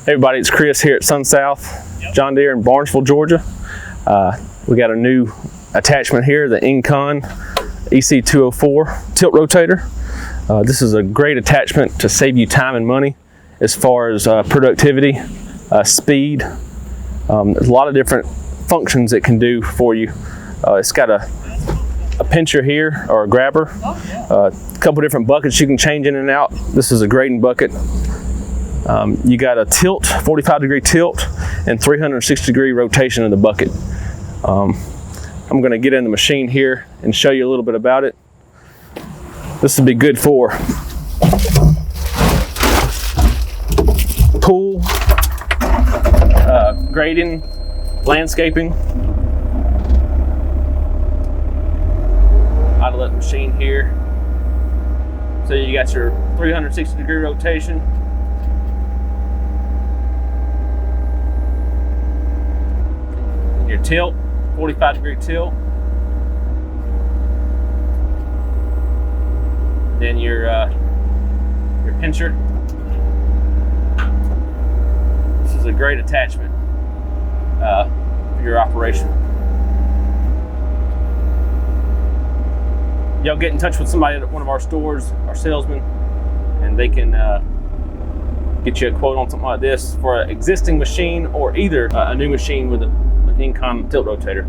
Hey everybody, it's Chris here at SunSouth, John Deere in Barnesville, Georgia. We got a new attachment here, the Engcon EC204 Tiltrotator. This is a great attachment to save you time and money as far as productivity, speed. There's a lot of different functions it can do for you. It's got a pincher here, or a grabber, a couple different buckets you can change in and out. This is a grading bucket. You got a tilt, 45-degree tilt, and 360-degree rotation of the bucket. I'm going to get in the machine here and show you a little bit about it. This would be good for pool, grading, landscaping. Idle up machine here. So you got your 360-degree rotation. Your tilt, 45-degree tilt. Then your pincher. This is a great attachment for your operation. Y'all get in touch with somebody at one of our stores, our salesman, and they can get you a quote on something like this for an existing machine or either a new machine with an Engcon Tiltrotator.